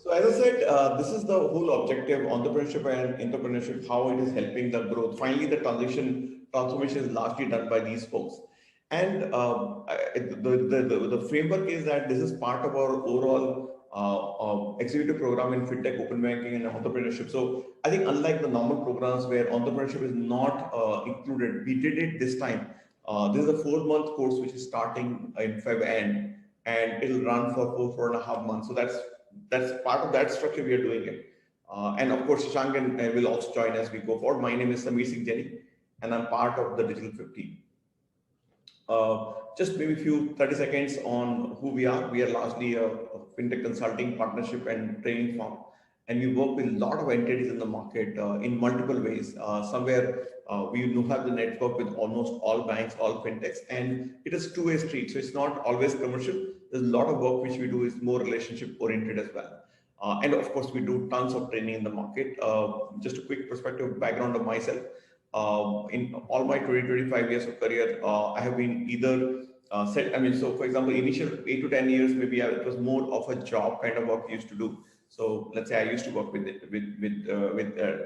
So as I said, this is the whole objective, entrepreneurship and entrepreneurship, how it is helping the growth. Finally, the transformation is largely done by these folks. And the framework is that this is part of our overall executive program in fintech, open banking, and entrepreneurship. So I think unlike the normal programs where entrepreneurship is not included, we did it this time. This is a 4-month course which is starting in Feb end, and it'll run for 4.5 months. So that's part of that structure we are doing it. And of course, Shashank will also join as we go forward. My name is Samir Singh Jeni, and I'm part of the Digital 50. Just maybe a few 30 seconds on who we are. We are largely a fintech consulting, partnership, and training firm. And we work with a lot of entities in the market in multiple ways. Somewhere we do have the network with almost all banks, all fintechs, and it is two-way street. So it's not always commercial. There's a lot of work which we do is more relationship oriented as well. And of course, we do tons of training in the market. Just a quick perspective background of myself. In all my 25 years of career, I have been either so for example, initial 8 to 10 years, maybe it was more of a job kind of work I used to do. So let's say I used to work with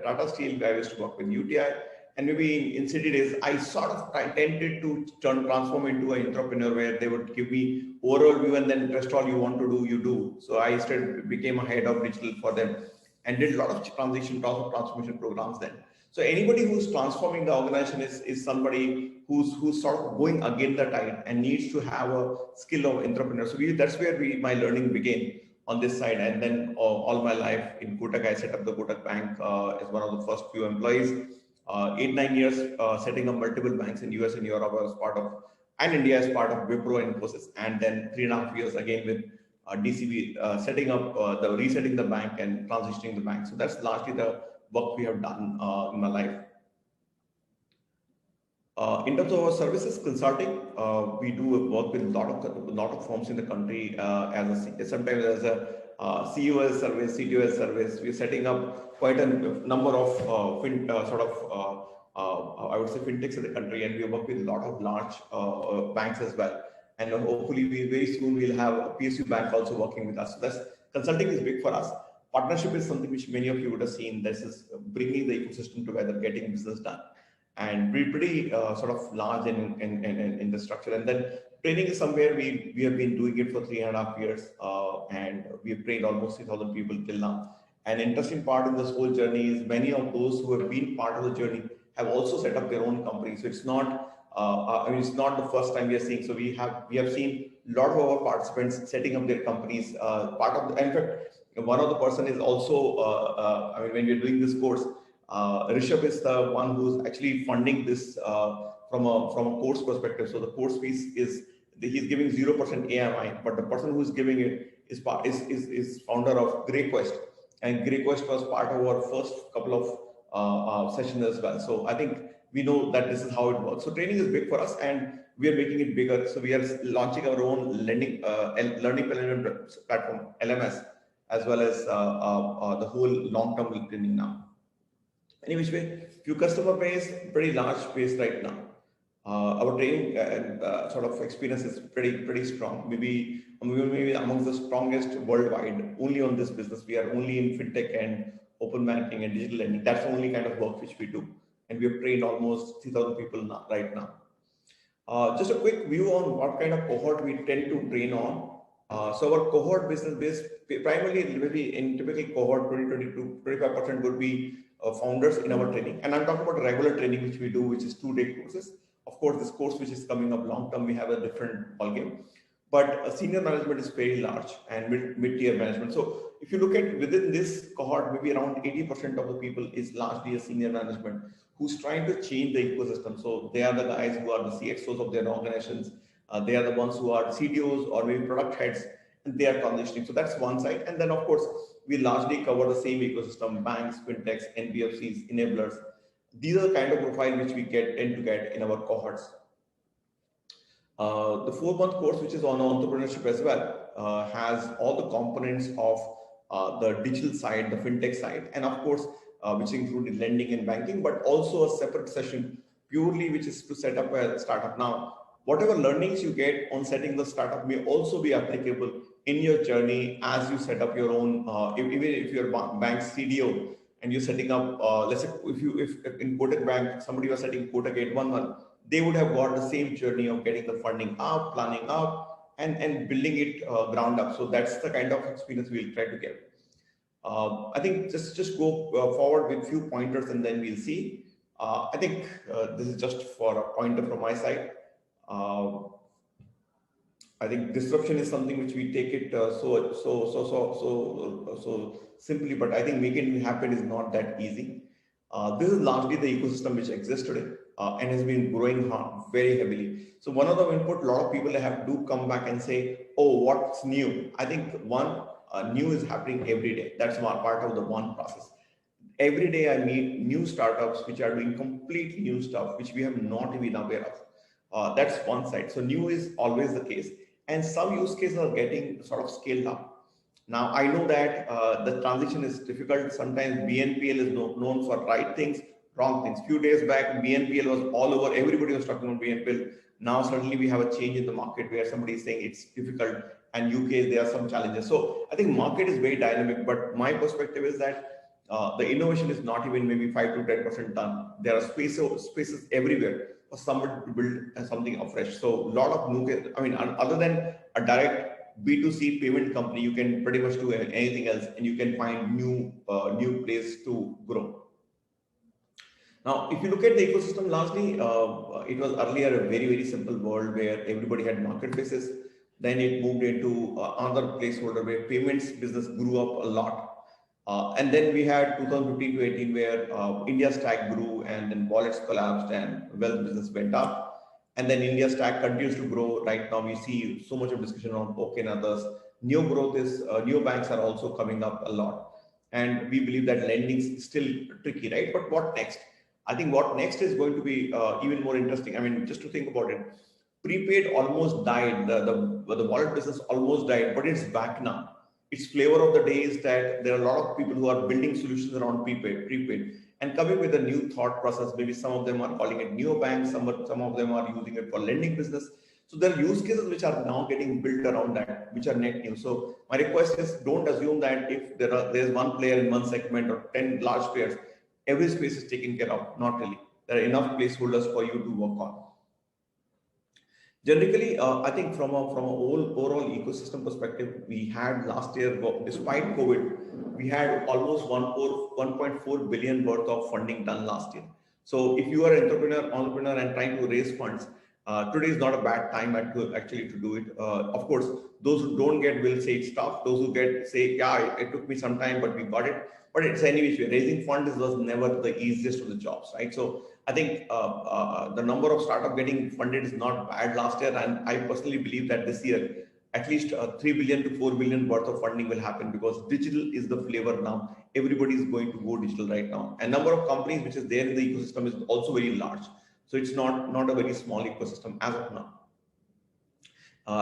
Tata Steel, I used to work with UTI, and maybe in city days, I sort of tended to transform into an entrepreneur where they would give me overall view and then rest all you want to do, you do. So I became a head of digital for them and did a lot of transformation programs then. So anybody who's transforming the organization is somebody who's sort of going against the tide and needs to have a skill of entrepreneur. So that's where my learning began on this side. And then all my life in Kotak, I set up the Kotak Bank as one of the first few employees. 8-9 years setting up multiple banks in US and Europe as part of, and India as part of Wipro and Infosys. And then 3.5 years again with DCB, setting up resetting the bank and transitioning the bank. So that's largely the work we have done in my life. In terms of our services consulting, we do work with a lot of firms in the country sometimes as a CEO as a service, CTO as a service. We're setting up quite a number of I would say fintechs in the country, and we work with a lot of large banks as well. And hopefully, very soon we'll have a PSU bank also working with us. So that's consulting is big for us. Partnership is something which many of you would have seen. This is bringing the ecosystem together, getting business done, and pretty sort of large in the structure. And then training is somewhere we have been doing it for 3.5 years, and we have trained almost 3,000 people till now. An interesting part in this whole journey is many of those who have been part of the journey have also set up their own company. So it's not, it's not the first time we are seeing. So we have seen a lot of our participants setting up their companies. In fact, one of the person is also, when we're doing this course, Rishabh is the one who's actually funding this from a course perspective. So the course fees he's giving 0% AMI, but the person who's giving it is founder of GreyQuest, and GreyQuest was part of our first couple of sessions as well. So I think we know that this is how it works. So training is big for us, and we are making it bigger. So we are launching our own learning platform, LMS, as well as the whole long-term training now. Anyway, few customer base, pretty large base right now. Our training sort of experience is pretty strong. Maybe amongst the strongest worldwide. Only on this business, we are only in fintech and open banking and digital lending. That's the only kind of work which we do, and we have trained almost 3,000 people right now. Just a quick view on what kind of cohort we tend to train on. So our cohort business base, primarily maybe in typical cohort 25% would be founders in our training. And I'm talking about regular training which we do, which is 2-day courses. Of course, this course which is coming up long term, we have a different ballgame. But senior management is very large, and mid-tier management. So if you look at within this cohort, maybe around 80% of the people is largely a senior management who's trying to change the ecosystem. So they are the guys who are the CXOs of their organizations. They are the ones who are CDOs or maybe product heads, and they are transitioning. So that's one side. And then, of course, we largely cover the same ecosystem: banks, fintechs, NBFCs, enablers. These are the kind of profile which we tend to get in our cohorts. The 4-month course, which is on entrepreneurship as well, has all the components of the digital side, the fintech side, and of course, which included lending and banking, but also a separate session purely which is to set up a startup. Now, whatever learnings you get on setting the startup may also be applicable in your journey as you set up your own, even if you're a bank CDO and you're setting up, let's say if in Kotak Bank, somebody was setting Kotak 811, they would have got the same journey of getting the funding up, planning up, and building it ground up. So that's the kind of experience we'll try to get. I think just go forward with few pointers and then we'll see. I think this is just for a pointer from my side. I think disruption is something which we take it so simply, but I think making it happen is not that easy. This is largely the ecosystem which exists today and has been growing very heavily. So one of the input, a lot of people do come back and say, "Oh, what's new?" I think one new is happening every day. That's one part of the one process. Every day I meet new startups which are doing completely new stuff which we have not been aware of. That's one side. So new is always the case, and some use cases are getting sort of scaled up. Now I know that the transition is difficult. Sometimes BNPL is known for right things, wrong things. Few days back, BNPL was all over. Everybody was talking about BNPL. Now suddenly we have a change in the market where somebody is saying it's difficult, and UK there are some challenges. So I think market is very dynamic. But my perspective is that the innovation is not even maybe 5 to 10% done. There are spaces everywhere for somebody to build something afresh. So a lot of new, I mean, other than a direct B2C payment company, you can pretty much do anything else, and you can find new place to grow. Now, if you look at the ecosystem, largely it was earlier a very simple world where everybody had marketplaces. Then it moved into another placeholder where payments business grew up a lot. And then we had 2015 to 18 where India Stack grew and then wallets collapsed and wealth business went up. And then India Stack continues to grow. Right now we see so much of discussion on OK and others. New growth is, new banks are also coming up a lot. And we believe that lending is still tricky, right? But what next? I think what next is going to be even more interesting. I mean, just to think about it, prepaid almost died. The wallet business almost died, but it's back now. Its flavor of the day is that there are a lot of people who are building solutions around prepaid, and coming with a new thought process. Maybe some of them are calling it neobanks, some of them are using it for lending business. So there are use cases which are now getting built around that, which are net new. So my request is, don't assume that if there's one player in one segment or 10 large players, every space is taken care of. Not really. There are enough placeholders for you to work on. Generally, I think from a overall ecosystem perspective, we had last year, despite COVID, we had almost 1.4 billion worth of funding done last year. So if you are an entrepreneur and trying to raise funds, today is not a bad time actually to do it. Of course, those who don't get will say it's tough. Those who get say, yeah, it took me some time, but we got it. But it's anyway, raising funds was never the easiest of the jobs, right? So I think the number of startup getting funded is not bad last year, and I personally believe that this year at least 3 billion to 4 billion worth of funding will happen because digital is the flavor now. Everybody is going to go digital right now, and number of companies which is there in the ecosystem is also very large. So it's not a very small ecosystem as of now.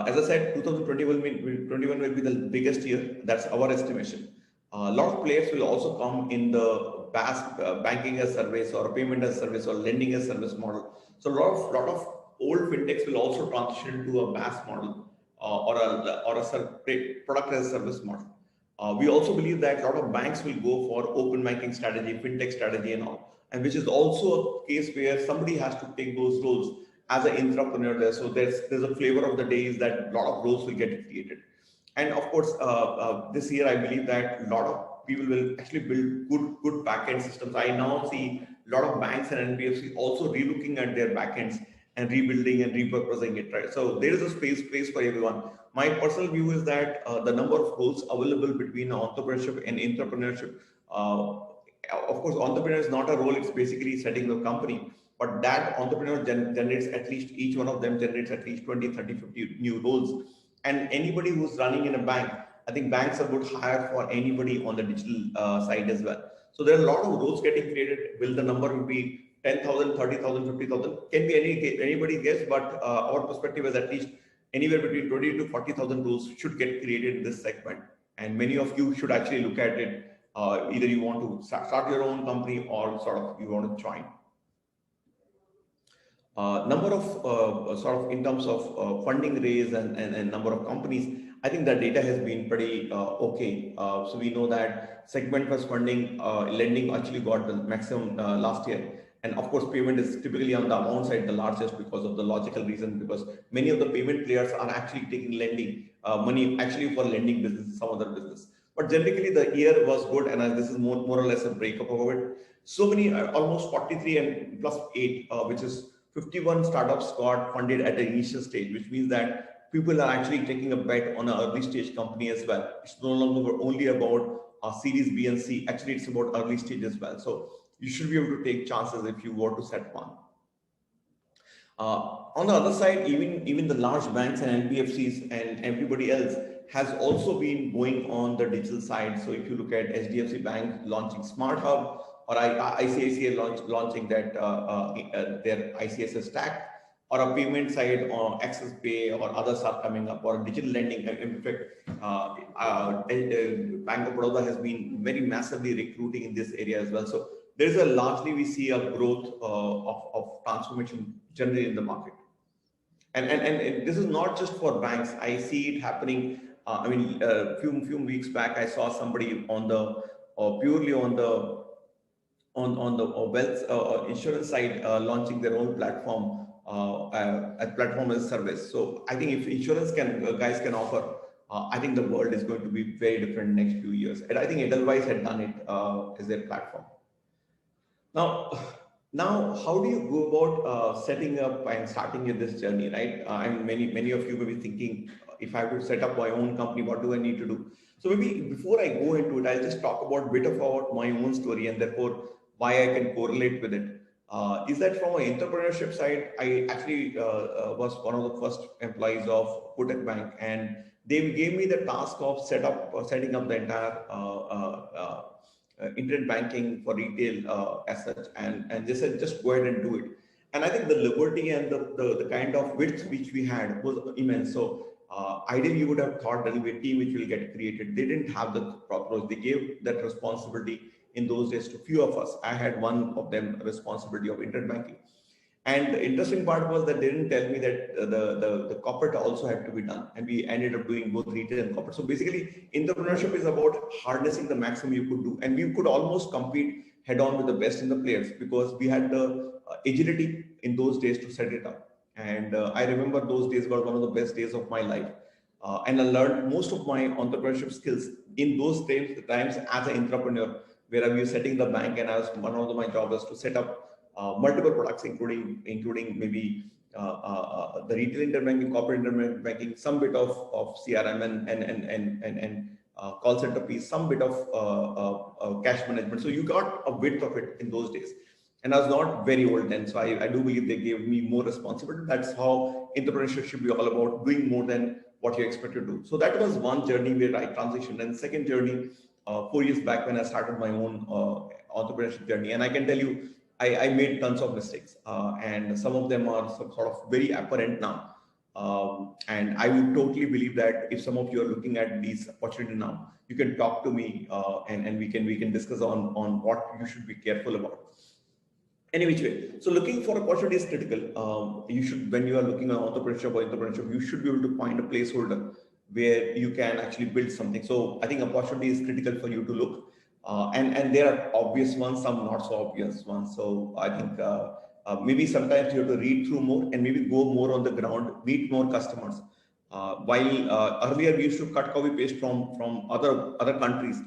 As I said, 2021 will be the biggest year. That's our estimation. A lot of players will also come in the banking as service or payment as service or lending as service model. So a lot of old fintechs will also transition to a BaaS model or a product as a service model. We also believe that a lot of banks will go for open banking strategy, fintech strategy and all, and which is also a case where somebody has to take those roles as an entrepreneur there. So there's a flavor of the day is that a lot of roles will get created. And of course, this year, I believe that a lot of people will actually build good backend systems. I now see a lot of banks and NBFC also relooking at their backends and rebuilding and repurposing it, right? So there is a place for everyone. My personal view is that the number of roles available between entrepreneurship and intrapreneurship, of course, entrepreneur is not a role, it's basically setting the company. But that entrepreneur generates at least, each one of them generates at least 20, 30, 50 new roles. And anybody who's running in a bank, I think banks are good hire for anybody on the digital side as well. So there are a lot of roles getting created. Will the number will be 10,000, 30,000, 50,000? Can be anybody guess, but our perspective is at least anywhere between 20 to 40,000 roles should get created in this segment. And many of you should actually look at it. Either you want to start your own company or sort of you want to join. Number of sort of in terms of funding raise and number of companies, I think that data has been pretty okay. So we know that segment first funding lending actually got the maximum last year. And of course, payment is typically on the amount side the largest because of the logical reason, because many of the payment players are actually taking lending money actually for lending business, some other business. But generally, the year was good, and this is more or less a breakup of it. So many, almost 43 and plus 8, which is 51 startups got funded at the initial stage, which means that people are actually taking a bet on an early stage company as well. It's no longer only about Series B and C. Actually, it's about early stage as well. So you should be able to take chances if you want to set one. On the other side, even the large banks and NBFCs and everybody else has also been going on the digital side. So if you look at HDFC Bank launching Smart Hub, or ICICI launching that their ICSS stack, or a payment side, or Access Pay, or others are coming up, or digital lending. In fact, Bank of Baroda has been very massively recruiting in this area as well. So there is a largely we see a growth of transformation generally in the market. And this is not just for banks. I see it happening. I mean, a few weeks back, I saw somebody on the purely on the wealth insurance side launching their own platform, a platform as a service. So I think if insurance guys can offer, I think the world is going to be very different next few years. And I think Edelweiss had done it as their platform. Now, how do you go about setting up and starting in this journey, right? And many of you may be thinking, if I would set up my own company, what do I need to do? So maybe before I go into it, I'll just talk about a bit about my own story and therefore why I can correlate with it. Is that from an entrepreneurship side, I actually was one of the first employees of Kotak Bank, and they gave me the task of setting up the entire internet banking for retail as such, and they said just go ahead and do it. And I think the liberty and the kind of width which we had was immense. So ideally you would have thought there will be a team which will get created. They didn't have the approach. They gave that responsibility in those days to few of us. I had one of them responsibility of internet banking. And the interesting part was that they didn't tell me that the corporate also had to be done. And we ended up doing both retail and corporate. So basically, entrepreneurship is about harnessing the maximum you could do. And we could almost compete head on with the best in the players because we had the agility in those days to set it up. And I remember those days were one of the best days of my life. And I learned most of my entrepreneurship skills in those times as an entrepreneur, where I was setting the bank, and I was one of my jobs was to set up multiple products, including maybe the retail internet banking, corporate internet banking, some bit of CRM and call center piece, some bit of cash management. So you got a bit of it in those days. And I was not very old then, so I do believe they gave me more responsibility. That's how entrepreneurship should be all about, doing more than what you expect to do. So that was one journey where I transitioned. And second journey, 4 years back when I started my own entrepreneurship journey. And I can tell you, I made tons of mistakes, and some of them are sort of very apparent now. And I would totally believe that if some of you are looking at these opportunities now, you can talk to me, and we can discuss on what you should be careful about. Any which way. So looking for opportunity is critical. You should, when you are looking at entrepreneurship, you should be able to find a placeholder where you can actually build something. So I think opportunity is critical for you to look. And there are obvious ones, some not so obvious ones. So I think maybe sometimes you have to read through more and maybe go more on the ground, meet more customers. While earlier we used to cut, copy, paste from other countries,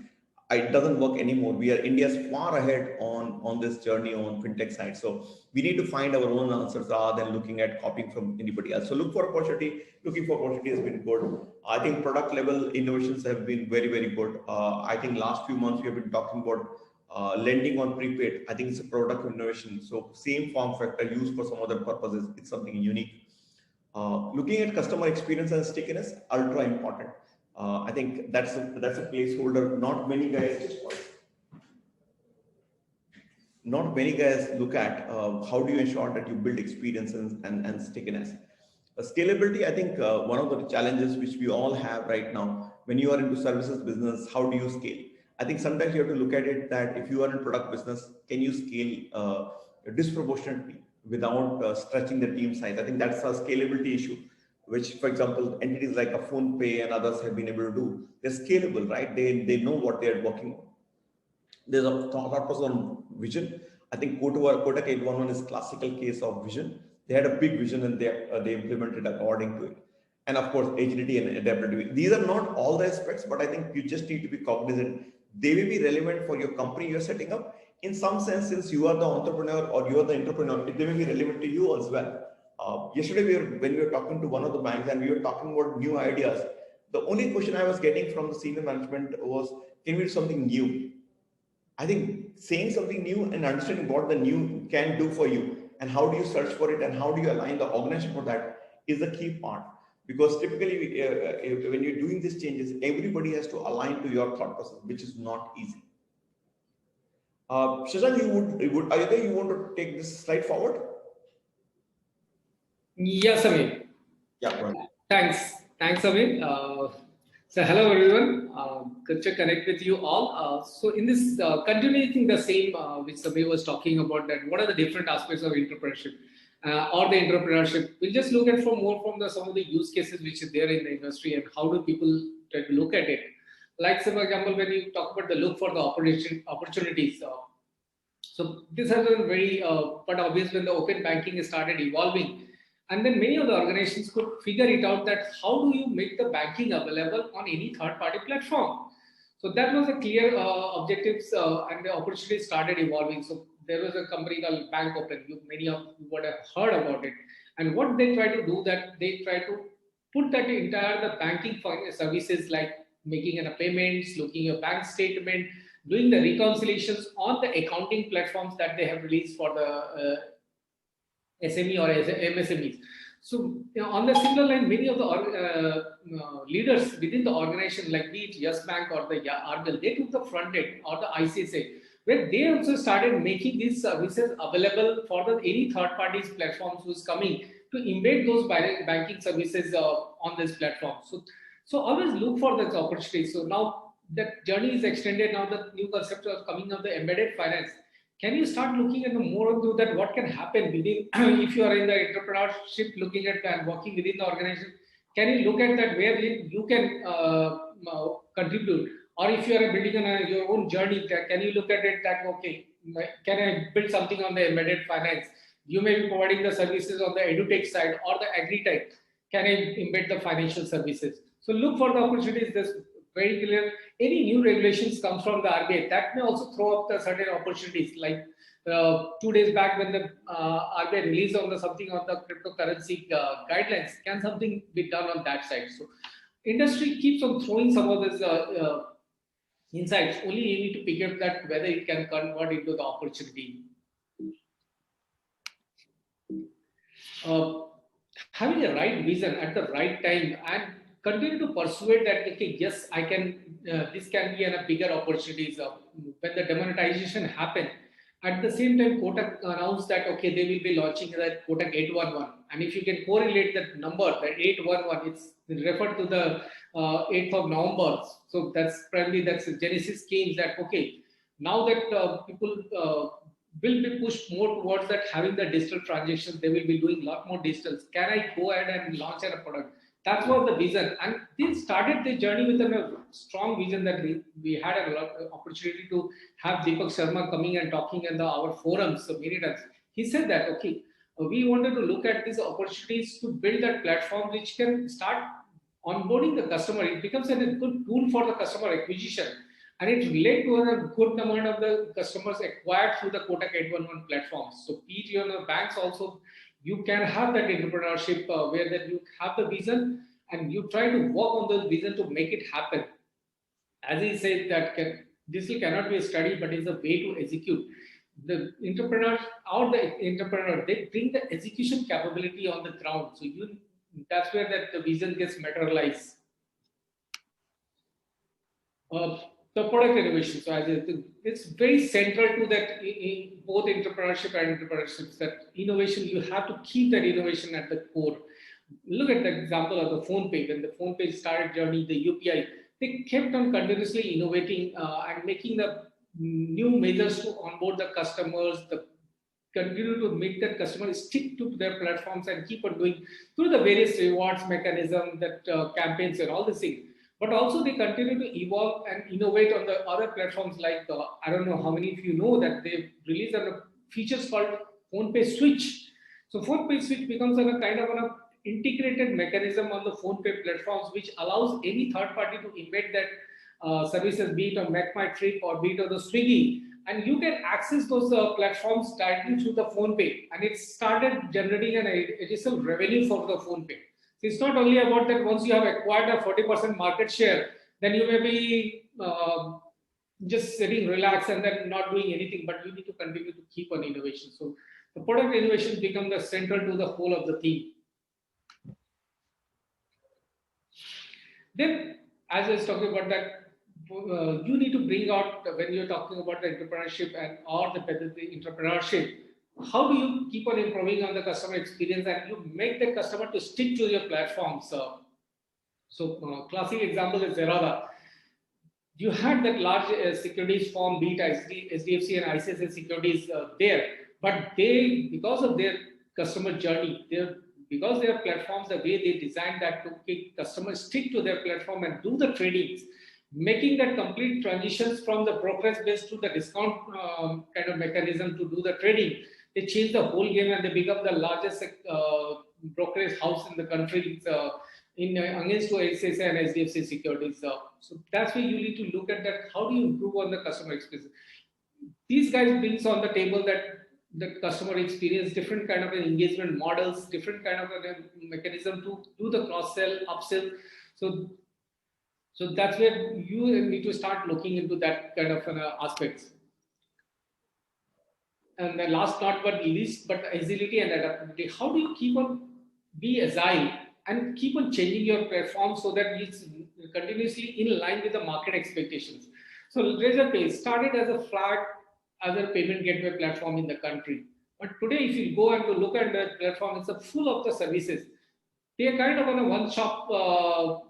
it doesn't work anymore. India's far ahead on this journey on fintech side. So we need to find our own answers rather than looking at copying from anybody else. So look for opportunity. Looking for opportunity has been good. I think product level innovations have been very, very good. I think last few months we have been talking about lending on prepaid. I think it's a product innovation. So same form factor used for some other purposes. It's something unique. Looking at customer experience and stickiness, ultra important. I think that's a placeholder. Not many guys look at how do you ensure that you build experience and stickiness. Scalability, I think one of the challenges which we all have right now, when you are into services business, how do you scale? I think sometimes you have to look at it that if you are in product business, can you scale disproportionately? without stretching the team size. I think that's a scalability issue, which, for example, entities like a phone pay and others have been able to do. They're scalable, right? They know what they're working on. There's a thought process on vision. I think Kotak 811 is classical case of vision. They had a big vision and they implemented according to it. And of course, agility and adaptability. These are not all the aspects, but I think you just need to be cognizant. They will be relevant for your company you're setting up. In some sense, since you are the entrepreneur or you are the entrepreneur, they may be relevant to you as well. Yesterday, when we were talking to one of the banks and we were talking about new ideas, the only question I was getting from the senior management was, can we do something new? I think saying something new and understanding what the new can do for you and how do you search for it and how do you align the organization for that is the key part. Because typically, when you're doing these changes, everybody has to align to your thought process, which is not easy. Shashank, are you there? You want to take this slide forward? Yes, Amit. Yeah, go ahead. Thanks, Amit. So hello everyone, good to connect with you all. So in this continuing the same which Samir was talking about, that what are the different aspects of entrepreneurship or the entrepreneurship, we'll just look at some of the use cases which is there in the industry and how do people try to look at it. Like, say, for example, when you talk about the look for the opportunities, so this has been very but obvious when the open banking started evolving. And then many of the organizations could figure it out that how do you make the banking available on any third-party platform? So that was a clear objectives and the opportunities started evolving. So there was a company called Bank Open. Many of you would have heard about it. And what they try to do, that they try to put that entire the banking services like making a payments, looking at bank statement, doing the reconciliations on the accounting platforms that they have released for the SME or MSMEs. So, on the similar line, many of the leaders within the organization, like be it Yes Bank or the RBL, they took the front end, or the ICSA, where they also started making these services available for any third parties platforms who's coming to embed those banking services on this platform. So always look for this opportunity. So now that journey is extended. Now the new concepts are coming of the embedded finance. Can you start looking at the more into that? What can happen within if you are in the entrepreneurship, looking at and working within the organization? Can you look at that where you can contribute, or if you are building on your own journey, can you look at it that okay, can I build something on the embedded finance? You may be providing the services on the edutech side or the agri-tech. Can I embed the financial services? So look for the opportunities. This very clear. Any new regulations comes from the RBI, that may also throw up the certain opportunities. Like 2 days back when the RBI released on the something on the cryptocurrency guidelines, can something be done on that side? So industry keeps on throwing some of these insights. Only you need to pick up that whether it can convert into the opportunity. Having a right vision at the right time and continue to persuade that okay, yes, I can. This can be a bigger opportunities when the demonetization happened. At the same time, Kotak announced that okay, they will be launching that Kotak 811, and if you can correlate that number, that 811, it's referred to the 8th of November. So that's a Genesis schemes that okay, now that people will be pushed more towards that having the digital transactions, they will be doing a lot more digitals. Can I go ahead and launch a product? That was the vision, and they started the journey with a strong vision that we had a lot of opportunity to have Deepak Sharma coming and talking in our forums so many times. He said that okay, we wanted to look at these opportunities to build that platform which can start onboarding the customer. It becomes a good tool for the customer acquisition, and it relates to a good amount of the customers acquired through the Kotak 811 platforms. So, the banks also, you can have that entrepreneurship where that you have the vision and you try to work on the vision to make it happen. As he said, that this cannot be a study, but it's a way to execute. The entrepreneur or the entrepreneur, they bring the execution capability on the ground. So that's where that the vision gets materialized. The product innovation. So it's very central to that in both entrepreneurship and entrepreneurship. That innovation, you have to keep that innovation at the core. Look at the example of the phone pay. When the phone pay started journey, the UPI, they kept on continuously innovating and making the new measures to onboard the customers, the continue to make that customer stick to their platforms and keep on doing through the various rewards mechanism, that campaigns and all these things. But also they continue to evolve and innovate on the other platforms like, I don't know how many of you know that they've released a features called PhonePe Switch. So PhonePe Switch becomes a kind of an integrated mechanism on the PhonePe platforms, which allows any third party to embed that services, be it on MakeMyTrip or be it on the Swiggy, and you can access those platforms directly through the PhonePe, and it started generating an additional revenue for the PhonePe. So it's not only about that once you have acquired a 40% market share, then you may be just sitting relaxed and then not doing anything, but you need to continue to keep on innovation. So the product innovation become the central to the whole of the theme. Then, as I was talking about that, you need to bring out, when you're talking about the entrepreneurship and or the entrepreneurship, how do you keep on improving on the customer experience and you make the customer to stick to your platforms? So classic example is Zerada. You had that large securities firm, be it SDFC and ICICI Securities there, but they, because of their customer journey, because their platforms, the way they designed that to make customers stick to their platform and do the tradings, making that complete transitions from the brokerage based to the discount kind of mechanism to do the trading, they changed the whole game and they become the largest brokerage house in the country against to ICICI and SDFC Securities. So that's where you need to look at that. How do you improve on the customer experience? These guys brings on the table that the customer experience, different kind of engagement models, different kind of a mechanism to do the cross-sell, upsell. So that's where you need to start looking into that kind of aspects. And the last not but least, but agility and adaptability. How do you keep on be agile and keep on changing your platform so that it's continuously in line with the market expectations? So Razorpay started as a flag as a payment gateway platform in the country. But today, if you go and to look at the platform, it's full of the services. They are kind of on a one-shop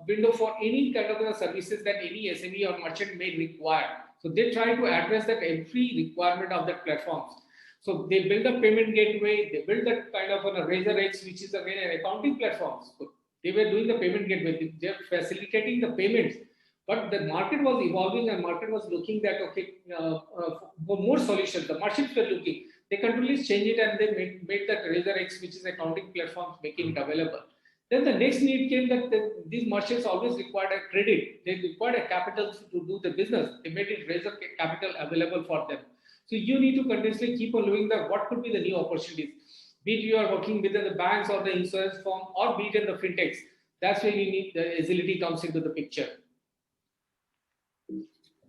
window for any kind of services that any SME or merchant may require. So they try to address that every requirement of that platforms. So they build a payment gateway, they build that kind of a RazorX, which is again an accounting platform. So they were doing the payment gateway, they're facilitating the payments. But the market was evolving and market was looking that, okay, for more solutions, the merchants were looking. They continuously change it and they made that RazorX, which is accounting platforms, making it available. Then the next need came that these merchants always required a credit. They required a capital to do the business. They made it Razor capital available for them. So you need to continuously keep on looking at what could be the new opportunities. Be it you are working within the banks or the insurance firm or be it in the fintechs. That's where you need the agility comes into the picture.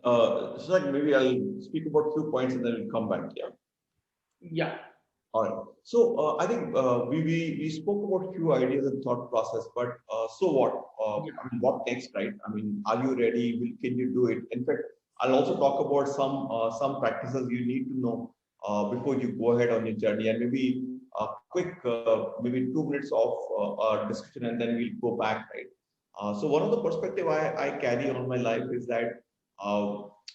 So like maybe I'll speak about a few points and then we'll come back. Yeah. Yeah. All right. So I think we spoke about a few ideas and thought process, but so what? I mean, what next, right? I mean, are you ready? Can you do it? In fact, I'll also talk about some practices you need to know before you go ahead on your journey, and maybe a quick maybe 2 minutes of discussion, and then we'll go back, right? So one of the perspective I carry on my life is that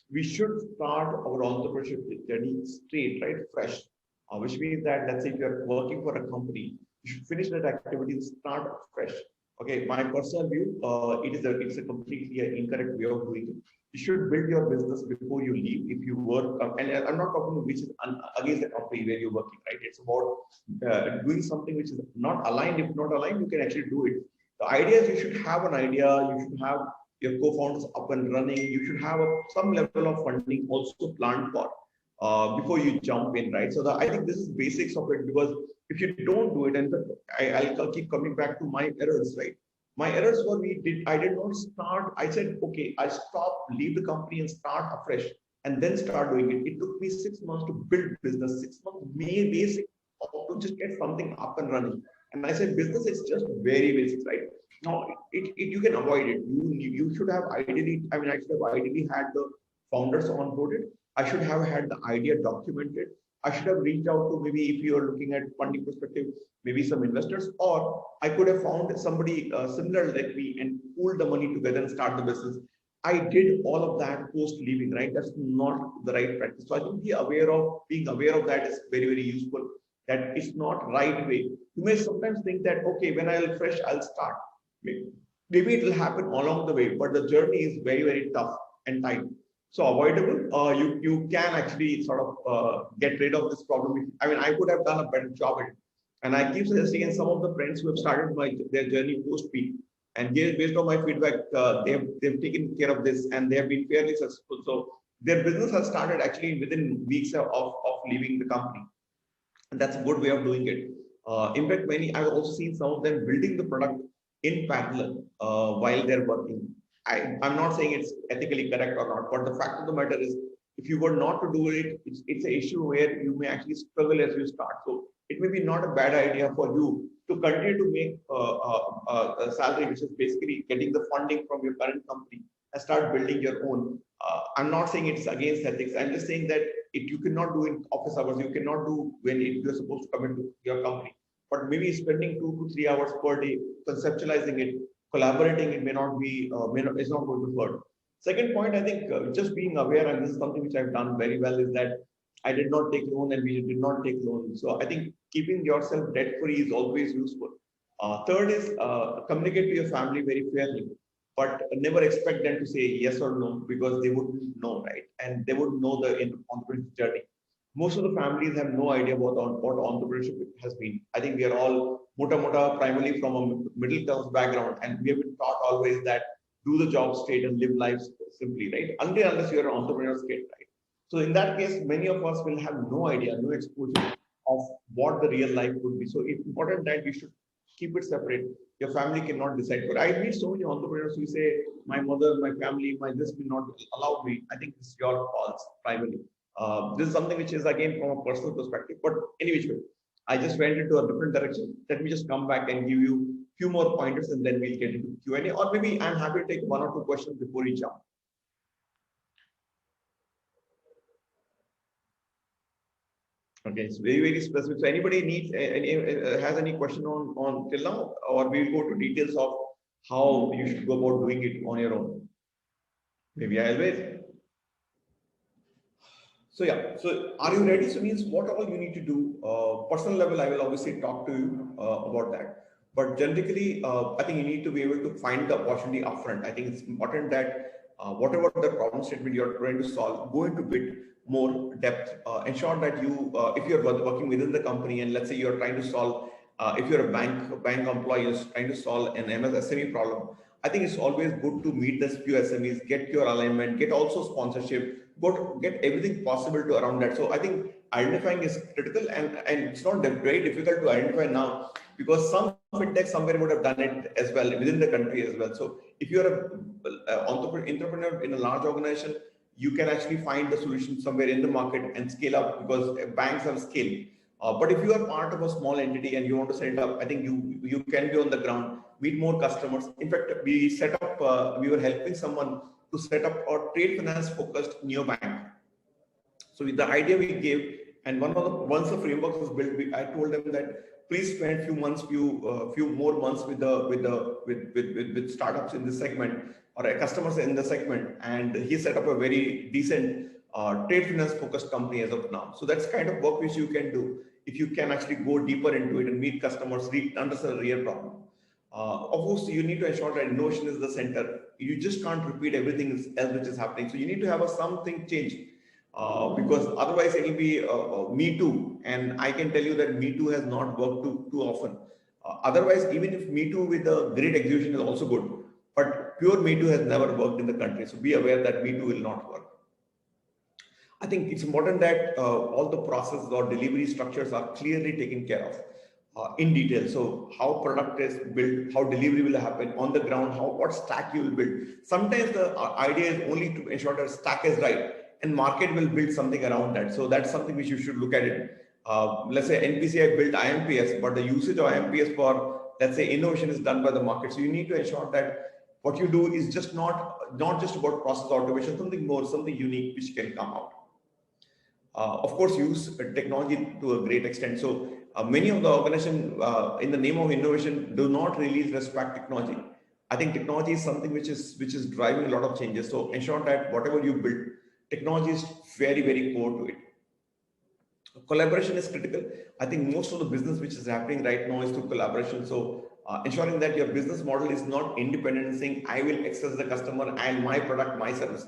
we should start our entrepreneurship journey straight, right, fresh. Which means that, let's say if you're working for a company, you should finish that activity and start fresh. Okay, my personal view, it's a completely incorrect way of doing it. You should build your business before you leave. If you work, and I'm not talking which is against the company where you're working, right? It's about doing something which is not aligned. If not aligned, you can actually do it. The idea is you should have an idea. You should have your co-founders up and running. You should have some level of funding also planned for. Before you jump in, right? So I think this is basics of it, because if you don't do it, and I'll keep coming back to my errors, right? My errors were I did not start. I said, okay, I stop, leave the company and start afresh, and then start doing it. It took me 6 months to build business, 6 months basic to just get something up and running. And I said, business is just very basic, right? Now, you can avoid it. You should have ideally, I mean, I should have ideally had the founders onboarded. I should have had the idea documented. I should have reached out to, maybe if you are looking at funding perspective, maybe some investors, or I could have found somebody similar like me and pooled the money together and start the business. I did all of that post leaving, right? That's not the right practice. So I think being aware of that is very, very useful. That it's not right way. You may sometimes think that, okay, when I'll fresh, I'll start. Maybe it will happen along the way, but the journey is very, very tough and tight. So avoidable. You can actually sort of get rid of this problem. I mean, I could have done a better job at it. And I keep suggesting, and some of the friends who have started their journey post peak, and based on my feedback, they've taken care of this and they have been fairly successful. So their business has started actually within weeks of leaving the company, and that's a good way of doing it. In fact, I've also seen some of them building the product in parallel while they're working. I'm not saying it's ethically correct or not, but the fact of the matter is, if you were not to do it, it's an issue where you may actually struggle as you start. So it may be not a bad idea for you to continue to make a salary, which is basically getting the funding from your current company, and start building your own. I'm not saying it's against ethics. I'm just saying that you cannot do in office hours. You cannot do when you're supposed to come into your company. But maybe spending 2 to 3 hours per day conceptualizing it, collaborating, it may not be, it's not going to work. Second point, I think just being aware, and this is something which I've done very well, is that I did not take loan and we did not take loan. So I think keeping yourself debt free is always useful. Third is communicate to your family very fairly, but never expect them to say yes or no, because they wouldn't know, right? And they wouldn't know the entrepreneurship journey. Most of the families have no idea what entrepreneurship has been. I think we are all primarily from a middle class background, and we have been taught always that do the job straight and live life simply, right? Unless you're an entrepreneur kid, right? So in that case, many of us will have no idea, no exposure of what the real life would be. So it's important that we should keep it separate. Your family cannot decide. But I meet so many entrepreneurs who say, my mother, my family, my this will not allow me. I think it's your fault primarily. This is something which is again from a personal perspective. But anyway, I just went into a different direction. Let me just come back and give you a few more pointers, and then we'll get into Q&A. Or maybe I'm happy to take one or two questions before we jump. Okay, it's very, very specific. So anybody has any question on till now, or we'll go to details of how you should go about doing it on your own. Maybe I'll wait. So yeah, so are you ready? So means what all you need to do. Personal level, I will obviously talk to you about that. But generally, I think you need to be able to find the opportunity upfront. I think it's important that whatever the problem statement you're trying to solve, go into bit more depth. Ensure that you, if you're working within the company, and let's say you're trying to solve, if you're a bank employee is trying to solve an MSME problem, I think it's always good to meet the few SMEs, get your alignment, get also sponsorship, get everything possible to around that. So I think identifying is critical, and it's not very difficult to identify now, because some fintech somewhere would have done it as well within the country as well. So if you're a entrepreneur in a large organization, you can actually find the solution somewhere in the market and scale up, because banks have scale. But if you are part of a small entity and you want to set it up, I think you can be on the ground, meet more customers. In fact, we were helping someone to set up a trade finance focused neobank. So with the idea we gave, and once the framework was built, I told them that please spend few more months with startups in this segment, or customers in the segment, and he set up a very decent trade finance focused company as of now. So that's kind of work which you can do if you can actually go deeper into it and meet customers, understand the real problem. Of course, you need to ensure that innovation is the center. You just can't repeat everything else which is happening. So you need to have something change, because otherwise it will be me too. And I can tell you that me too has not worked too often. Otherwise, even if me too with a great execution is also good, but pure me too has never worked in the country. So be aware that me too will not work. I think it's important that all the processes or delivery structures are clearly taken care of in detail. So how product is built, how delivery will happen on the ground, what stack you will build. Sometimes the idea is only to ensure that stack is right, and market will build something around that. So that's something which you should look at it. Let's say NPCI built IMPS, but the usage of IMPS for, let's say, innovation is done by the market. So you need to ensure that what you do is just not just about process automation, something more, something unique which can come out. Of course, use technology to a great extent. So many of the organizations, in the name of innovation, do not really respect technology. I think technology is something which is driving a lot of changes. So ensure that whatever you build, technology is very, very core to it. Collaboration is critical. I think most of the business which is happening right now is through collaboration. So ensuring that your business model is not independent and saying I will access the customer and my product, my service,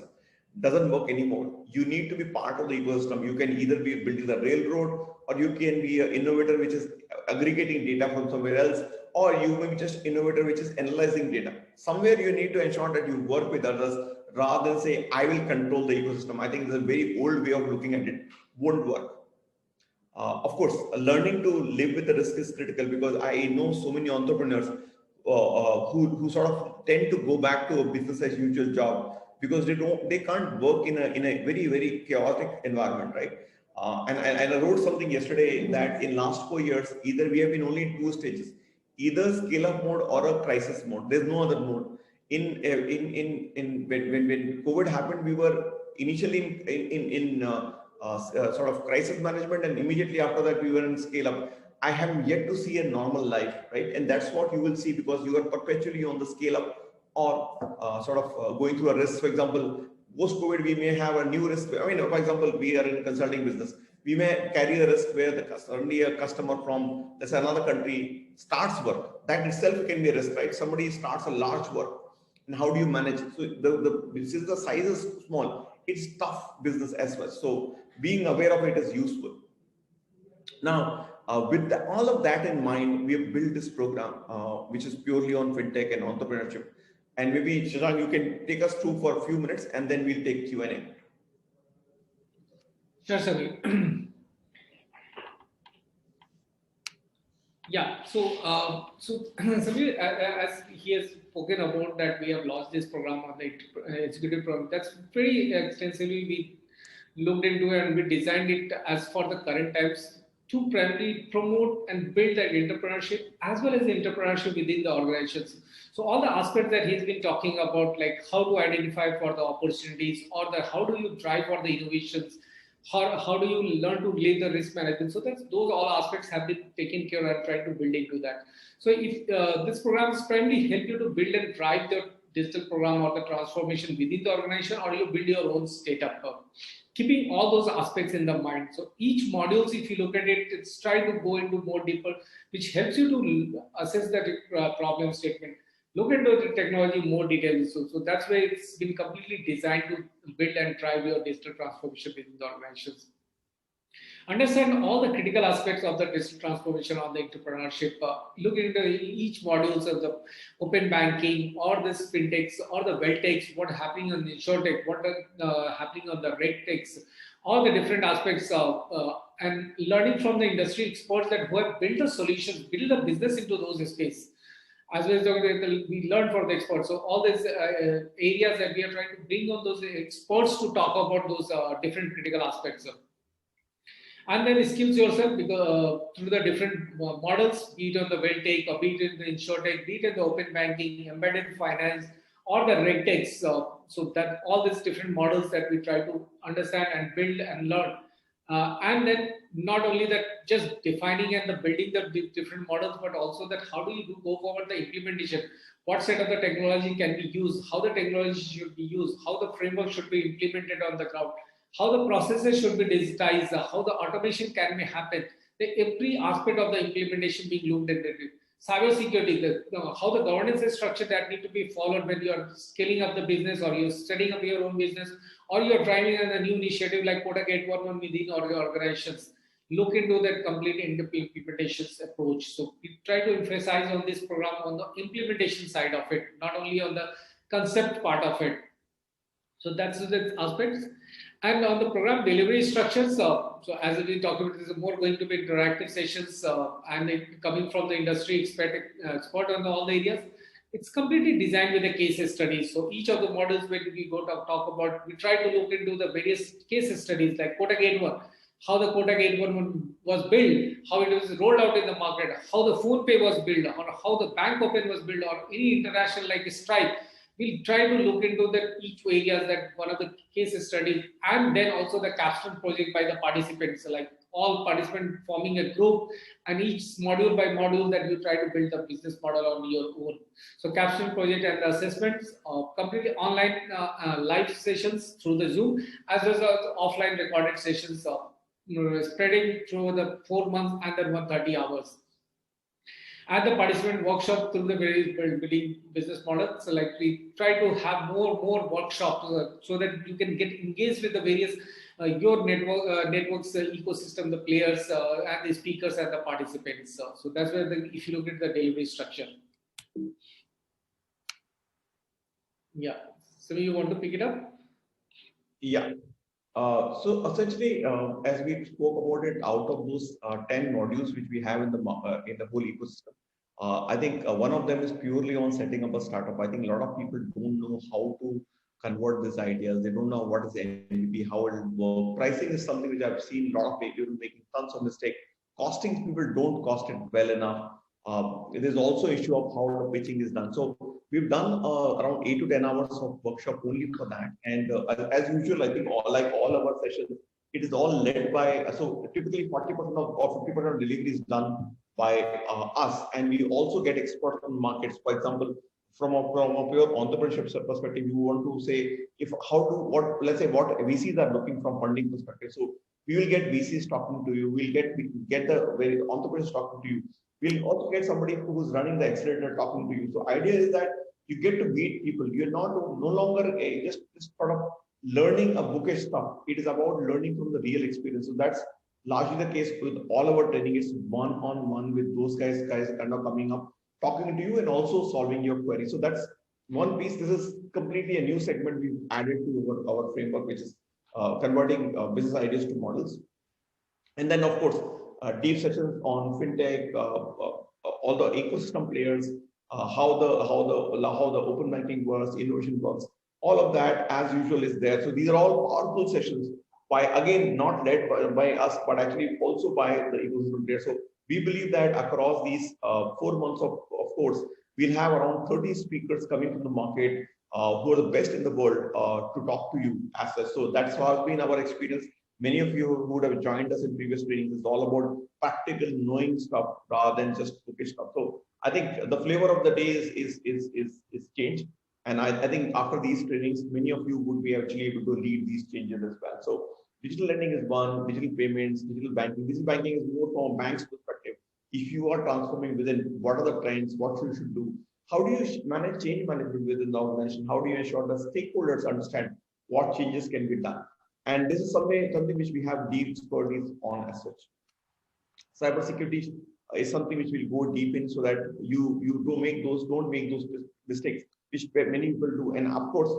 doesn't work anymore. You need to be part of the ecosystem. You can either be building the railroad, or you can be an innovator which is aggregating data from somewhere else, or you may be just innovator which is analyzing data. Somewhere you need to ensure that you work with others rather than say I will control the ecosystem. I think it's a very old way of looking at it. Won't work. Of course, learning to live with the risk is critical, because I know so many entrepreneurs who sort of tend to go back to a business as usual job because they can't work in a very, very chaotic environment, right? And I wrote something yesterday that in last 4 years, either we have been only in two stages, either scale up mode or a crisis mode. There's no other mode. When COVID happened, we were initially in sort of crisis management, and immediately after that we were in scale up. I have yet to see a normal life, right? And that's what you will see, because you are perpetually on the scale up or going through a risk. For example, post COVID we may have a new risk. I mean, for example, we are in consulting business, we may carry a risk where suddenly a customer from, let's say, another country starts work. That itself can be a risk, right? Somebody starts a large work, and how do you manage? So since the size is small, it's tough business as well. So being aware of it is useful. Now, with all of that in mind, we have built this program, which is purely on fintech and entrepreneurship. And maybe Shashank, you can take us through for a few minutes, and then we'll take Q&A. Sure, Samir. Yeah, so Samir, as he has spoken about that, we have launched this program on the executive program. That's very extensively we looked into, and we designed it as for the current times to primarily promote and build that entrepreneurship as well as the entrepreneurship within the organizations. So all the aspects that he's been talking about, like how to identify for the opportunities, or the how do you drive for the innovations, how do you learn to live the risk management. So that's those all aspects have been taken care of and tried to build into that. So if this program is primarily help you to build and drive the digital program or the transformation within the organization, or you build your own startup, keeping all those aspects in the mind. So each modules, if you look at it, it's trying to go into more deeper, which helps you to assess that problem statement, look into the technology more details. So that's where it's been completely designed to build and drive your digital transformation within the organizations. Understand all the critical aspects of the digital transformation or the entrepreneurship. Look into each modules of the open banking or this fintechs or the wealth what happening on the insurtech, what happening on the regtechs, all the different aspects of and learning from the industry experts that who have built the solutions, build the business into those space. As well as we learn from the experts. So all these areas that we are trying to bring on those experts to talk about those different critical aspects. And then skills yourself because, through the different models, be it on the wealth or be it in the insurtech, be it in the open banking, embedded finance, or the regtechs. So that all these different models that we try to understand and build and learn. And then not only that, just defining and the building the different models, but also that how do you go forward the implementation, what set of the technology can be used, how the technology should be used, how the framework should be implemented on the ground, how the processes should be digitized, how the automation can be happen, every aspect of the implementation being looked into. Cyber security, how the governance is structured that need to be followed when you are scaling up the business, or you're setting up your own business, or you're driving a new initiative like Quota Gate 1 within your organizations. Look into that complete implementation approach. So we try to emphasize on this program on the implementation side of it, not only on the concept part of it. So that's the aspects. And on the program delivery structures, so as we talked about, this is more going to be interactive sessions, and coming from the industry expert on all the areas. It's completely designed with the case studies. So each of the models when we go to talk about, we try to look into the various case studies like Quota Gate 1, how the Quota Gate 1 was built, how it was rolled out in the market, how the PhonePe was built, or how the Bank Open was built, or any international like Stripe. We'll try to look into that each areas that one of the case studies, and then also the capstone project by the participants like all participants forming a group, and each module by module that you try to build a business model on your own. So capstone project and the assessments, completely online live sessions through the Zoom, as well as offline recorded sessions, spreading through the 4 months and then 130 hours. And the participant workshop through the various building business models. So like we try to have more workshops so that you can get engaged with the various your networks ecosystem, the players and the speakers and the participants. So that's where if you look at the delivery structure. Yeah. So you want to pick it up? Yeah. So essentially, as we spoke about it, out of those 10 modules which we have in the whole ecosystem, I think one of them is purely on setting up a startup. I think a lot of people don't know how to convert these ideas. They don't know what is MVP, how it will work. Pricing is something which I've seen a lot of people making tons of mistakes. Costing, people don't cost it well enough. There's also issue of how the pitching is done. So we've done around 8 to 10 hours of workshop only for that. And as usual, I think like all our sessions, it is all led by, so typically 40% or 50% of delivery is done by us. And we also get experts on markets. For example, from a pure entrepreneurship perspective, you want to say, let's say what VCs are looking from funding perspective. So we will get VCs talking to you. We'll get the very entrepreneurs talking to you. We'll also get somebody who's running the accelerator talking to you. So idea is that you get to meet people. You're no longer just sort of learning a bookish stuff. It is about learning from the real experience. So that's largely the case with all our training. It's one-on-one with those guys kind of coming up, talking to you and also solving your query. So that's one piece. This is completely a new segment we've added to our framework, which is converting business ideas to models. And then, of course, deep sessions on fintech, all the ecosystem players, how the open banking works, innovation works. All of that, as usual, is there. So these are all powerful sessions by, again, not led by us, but actually also by the ecosystem players. So we believe that across these 4 months of course, we'll have around 30 speakers coming from the market who are the best in the world to talk to you as such. So that's how been our experience. Many of you who would have joined us in previous trainings is all about practical knowing stuff rather than just bookish stuff. So I think the flavor of the day is changed. And I think after these trainings, many of you would be actually able to lead these changes as well. So digital lending is one, digital payments, digital banking. Digital banking is more from a bank's perspective. If you are transforming within, what are the trends, what you should do? How do you manage change management within the organization? How do you ensure that stakeholders understand what changes can be done? And this is something which we have deep expertise on as such. Cybersecurity is something which we'll go deep in so that you don't make those mistakes, which many people do. And of course,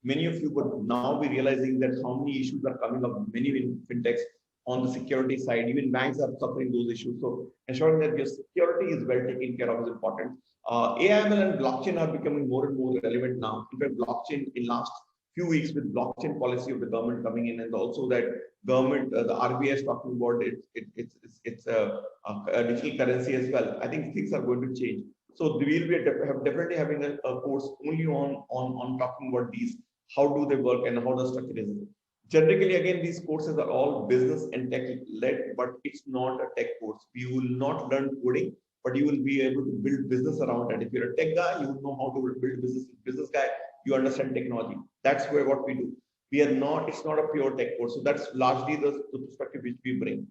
many of you would now be realizing that how many issues are coming up, many fintechs on the security side. Even banks are suffering those issues. So ensuring that your security is well taken care of is important. AIML and blockchain are becoming more and more relevant now. In fact, blockchain in last few weeks with blockchain policy of the government coming in, and also that government, the RBI is talking about it's a digital currency as well. I think things are going to change. So we will be definitely having a course only on talking about these, how do they work and how the structure is. Generally, again, these courses are all business and tech led, but it's not a tech course. You will not learn coding, but you will be able to build business around it. If you're a tech guy, you know how to build business. Business guy, you understand technology. That's where what we do. It's not a pure tech course. So that's largely the perspective which we bring.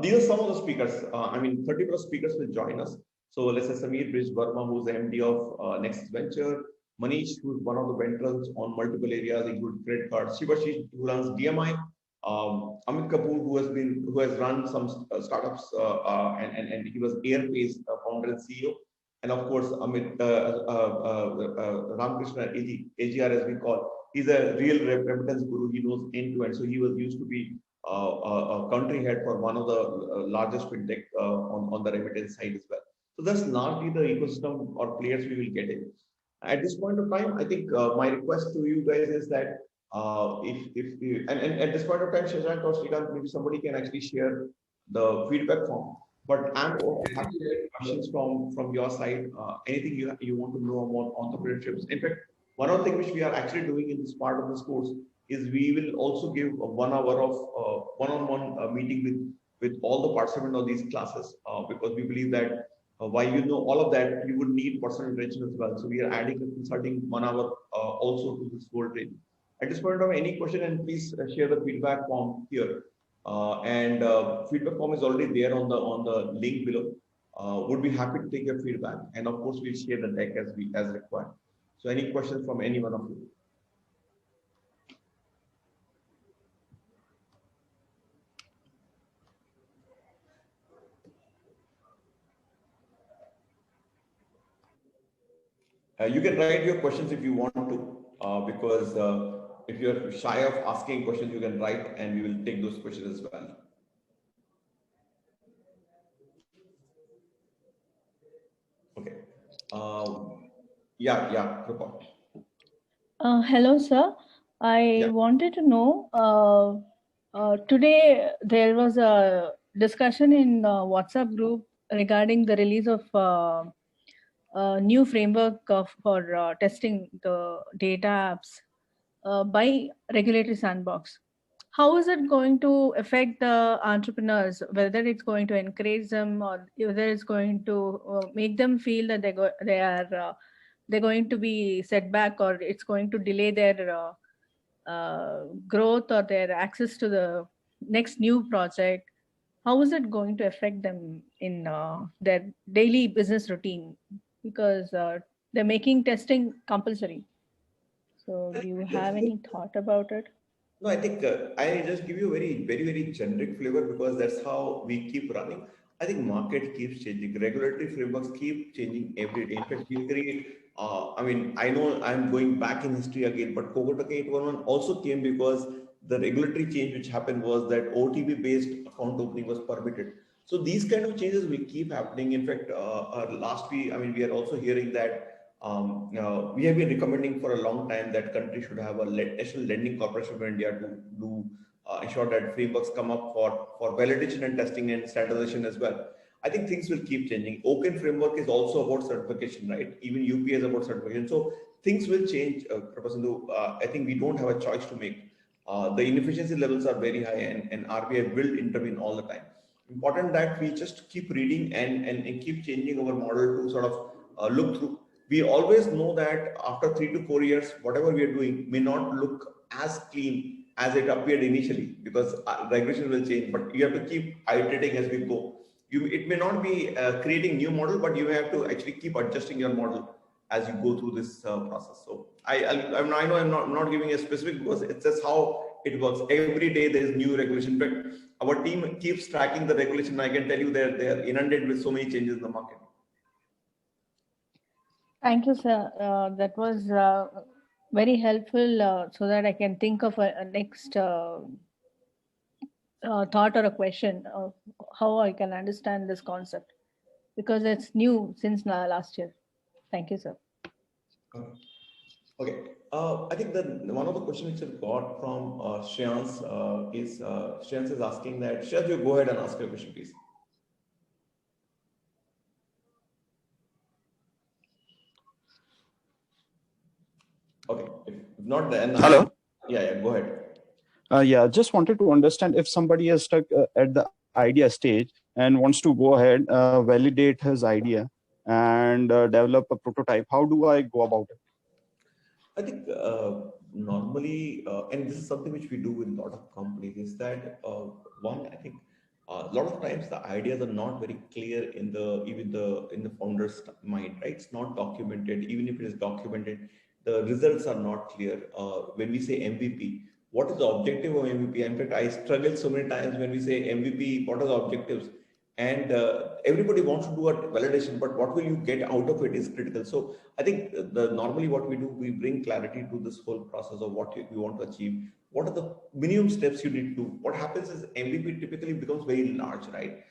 These are some of the speakers. 30 plus speakers will join us. So let's say Samir Brij Verma, who's the MD of Nexus Venture, Manish, who's one of the veterans on multiple areas, including credit cards, Shivashi, who runs DMI, Amit Kapoor, who has run some startups, and he was Airpace founder and CEO, and of course Amit Ramakrishna AGR as we call. He's a real remittance guru. He knows end to end. So he used to be a country head for one of the largest fintech on the remittance side as well. So that's largely the ecosystem or players we will get in. At this point of time, I think my request to you guys is that at this point of time, Shashank or Srikanth, maybe somebody can actually share the feedback form. But I'm happy to get questions from your side. Anything you want to know about entrepreneurship. In fact, one of the things which we are actually doing in this part of this course is we will also give a 1 hour of one-on-one meeting with all the participants of these classes, because we believe that while you know all of that, you would need personal interaction as well. So we are adding a consulting 1 hour also to this whole training. At this point of any question, and please share the feedback form here. And feedback form is already there on the link below. Would be happy to take your feedback, and of course we'll share the deck as required. So any questions from any one of you? You can write your questions if you want to, because if you're shy of asking questions, you can write and we will take those questions as well. Okay. Yeah, Krupa. Hello, sir. I wanted to know, today there was a discussion in WhatsApp group regarding the release of a new framework for testing the data apps by regulatory sandbox. How is it going to affect the entrepreneurs, whether it's going to encourage them or whether it's going to make them feel that they're going to be set back, or it's going to delay their growth or their access to the next new project? How is it going to affect them in their daily business routine? Because they're making testing compulsory. So do you have any thought about it? No, I think I just give you a very generic flavor because that's how we keep running. I think market keeps changing. Regulatory frameworks keep changing every day. In fact, we create. I mean, I know I'm going back in history again, but Kogotake 811 also came because the regulatory change which happened was that OTP-based account opening was permitted. So these kind of changes will keep happening. In fact, last week, I mean, we are also hearing that we have been recommending for a long time that country should have a national lending corporation of India to do ensure that frameworks come up for validation and testing and standardization as well. I think things will keep changing. Open framework is also about certification, right? Even UPI is about certification. So things will change, Professor Sindhu. I think we don't have a choice to make. The inefficiency levels are very high, and RBI will intervene all the time. Important that we just keep reading and keep changing our model to sort of look through. We always know that after 3 to 4 years, whatever we are doing may not look as clean as it appeared initially, because regulation will change, but you have to keep iterating as we go. It may not be creating new model, but you have to actually keep adjusting your model as you go through this process. So I know I'm not giving a specific, because it's just how it works. Every day there is new regulation, but our team keeps tracking the regulation. I can tell you they're inundated with so many changes in the market. Thank you, sir. That was very helpful, so that I can think of a next thought or a question of how I can understand this concept, because it's new since last year. Thank you, sir. Okay. I think that one of the questions which I've got from Shreyans Shreyans is asking that, Shreyans, you go ahead and ask your question, please. Okay, if not, then hello. Yeah, go ahead. Yeah, just wanted to understand if somebody is stuck at the idea stage and wants to go ahead, validate his idea and develop a prototype. How do I go about it? I think normally, and this is something which we do with a lot of companies, is that one, I think a lot of times the ideas are not very clear in the founder's mind, right? It's not documented. Even if it is documented, the results are not clear. When we say MVP, what is the objective of MVP? In fact, I struggle so many times when we say MVP, what are the objectives? And everybody wants to do a validation, but what will you get out of it is critical. So I think normally what we do, we bring clarity to this whole process of what we want to achieve. What are the minimum steps you need to do? What happens is MVP typically becomes very large, right?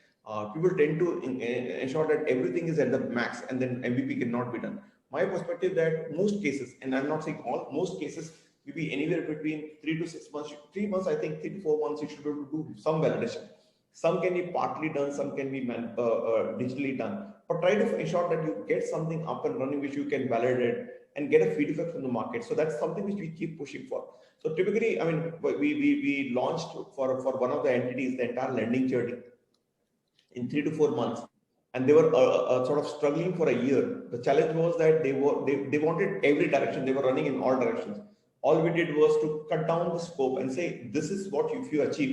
People tend to ensure that everything is at the max, and then MVP cannot be done. My perspective that most cases, and I'm not saying all, most cases, maybe anywhere between 3 to 6 months. 3 months, I think 3 to 4 months, you should be able to do some validation. Some can be partly done, some can be digitally done. But try to ensure that you get something up and running which you can validate, and get a feedback from the market. So that's something which we keep pushing for. So typically, I mean, we launched for one of the entities the entire lending journey in 3 to 4 months, and they were sort of struggling for a year. The challenge was that they wanted every direction. They were running in all directions. All we did was to cut down the scope and say, this is what if you achieve,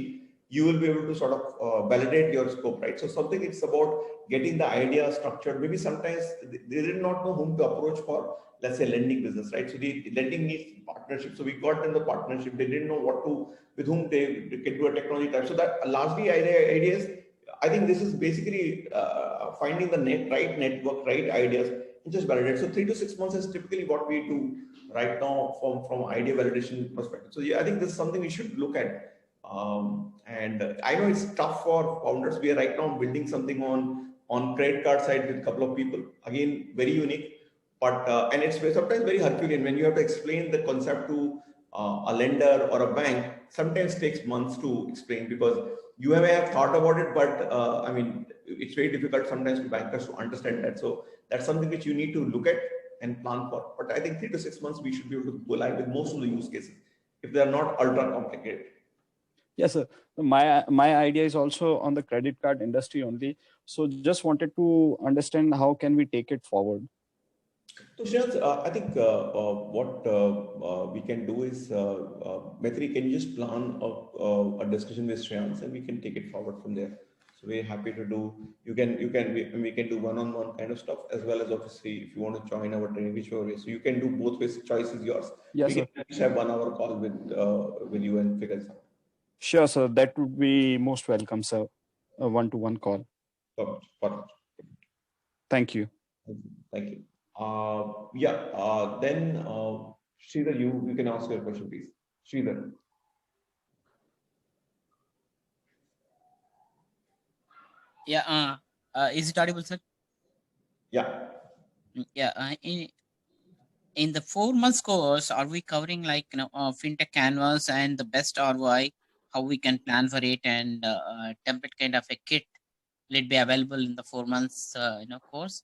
you will be able to sort of validate your scope, right? So something, it's about getting the idea structured. Maybe sometimes they did not know whom to approach for, let's say, lending business, right? So the lending needs partnership. So we got them the partnership. They didn't know what to, with whom they can do a technology type. So that largely ideas, I think this is basically finding the right network, right ideas, and just validate. So 3 to 6 months is typically what we do right now from idea validation perspective. So yeah, I think this is something we should look at. And I know it's tough for founders. We are right now building something on credit card side with a couple of people. Again, very unique, but and it's sometimes very Herculean when you have to explain the concept to a lender or a bank. Sometimes takes months to explain because you may have thought about it, but I mean, it's very difficult sometimes for bankers to understand that. So that's something which you need to look at and plan for. But I think 3 to 6 months we should be able to go live with most of the use cases if they are not ultra complicated. Yes, sir. My idea is also on the credit card industry only. So just wanted to understand how can we take it forward. So Shreyans, I think what we can do is, Maitri, can you just plan a discussion with Shreyans and we can take it forward from there. So we're happy to do. We can do one-on-one kind of stuff as well as obviously if you want to join our training, whichever way. So you can do both ways. Choice is yours. Yes, we sir. can just have 1 hour call with you and figure it out. Sure, sir. That would be most welcome, sir. A one-to-one call. Perfect. Thank you. Thank you. Then Sridhar, you can ask your question, please. Sridhar. Yeah. Is it audible, sir? Yeah. Yeah. In the 4 months course, are we covering like fintech canvas and the best ROI, how we can plan for it, and template kind of a kit? Will it be available in the 4 months course?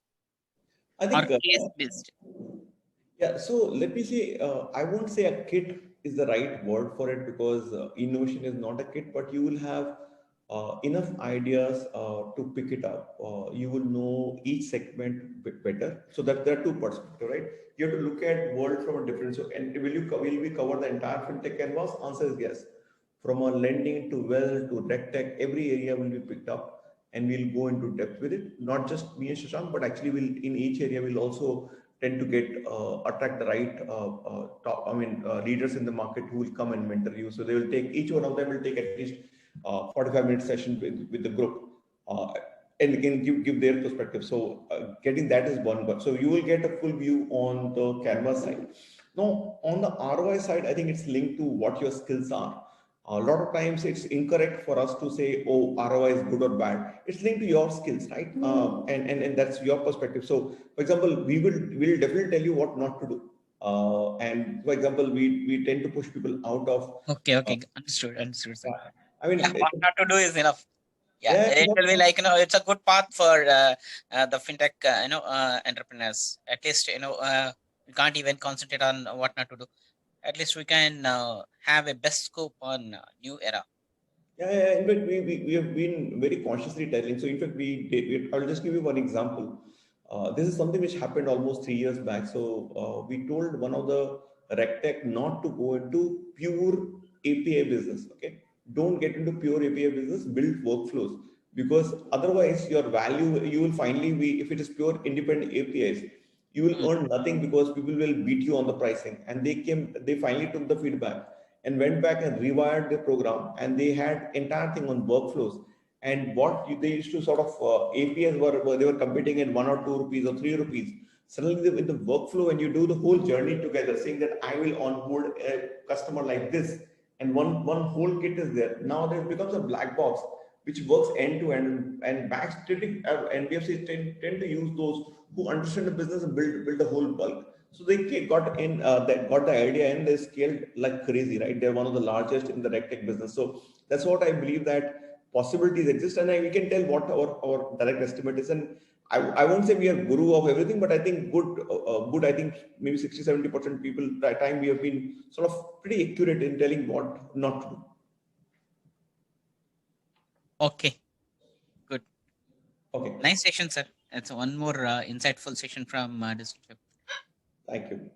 I think case based. Yeah, so let me say, I won't say a kit is the right word for it because innovation is not a kit, but you will have enough ideas to pick it up. You will know each segment bit better. So that there are two perspectives, right? You have to look at world from a different. So, and will we cover the entire fintech canvas? Answer is yes. From a lending to wealth to RegTech, every area will be picked up, and we'll go into depth with it. Not just me and Shashank, but actually will in each area we'll also tend to get attract the right leaders in the market who will come and mentor you. So they will take, each one of them will take at least 45-minute session with the group and can give their perspective. So getting that is one part. So you will get a full view on the canvas side. Now on the ROI side, I think it's linked to what your skills are. A lot of times it's incorrect for us to say, oh, ROI is good or bad. It's linked to your skills, right? And that's your perspective. So, for example, we'll definitely tell you what not to do. And for example, we tend to push people out of. Okay. Understood. Sir. I mean, what not to do is enough. Yeah, it will be like it's a good path for the fintech entrepreneurs. At least we can't even concentrate on what not to do. At least we can have a best scope on new era. Yeah. In fact, we have been very consciously telling. So in fact, I'll just give you one example. This is something which happened almost 3 years back. So we told one of the RegTech not to go into pure API business. Okay, don't get into pure API business. Build workflows, because otherwise your value, you will finally be, if it is pure independent APIs, you will earn nothing because people will beat you on the pricing. And they finally took the feedback and went back and rewired the program, and they had entire thing on workflows. And what they used to sort of APIs they were competing at 1 or 2 rupees or 3 rupees. Suddenly with the workflow, and you do the whole journey together, saying that I will onboard a customer like this, and one whole kit is there. Now there becomes a black box which works end to end, and banks NBFCs tend to use those who understand the business and build the whole bulk. So they got the idea, and they scaled like crazy, right? They're one of the largest in the RegTech business. So that's what I believe, that possibilities exist, and we can tell what our direct estimate is. And I won't say we are guru of everything, but I think good. I think maybe 60-70% people by time we have been sort of pretty accurate in telling what not to do. Okay, good. Okay. Nice session, sir. It's one more insightful session from this. Thank you.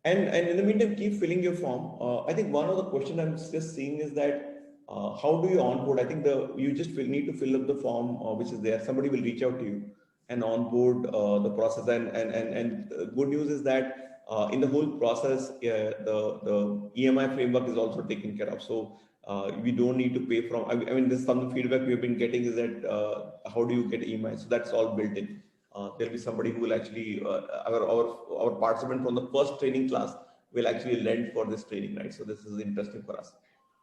And in the meantime, keep filling your form. I think one of the question I'm just seeing is that how do you onboard? I think you just need to fill up the form which is there. Somebody will reach out to you and onboard the process. And good news is that in the whole process, the EMI framework is also taken care of. So we don't need to pay from. I mean, there's some feedback we've been getting is that how do you get EMI? So that's all built in. There'll be somebody who will actually our participant from the first training class will actually lend for this training, right? So this is interesting for us.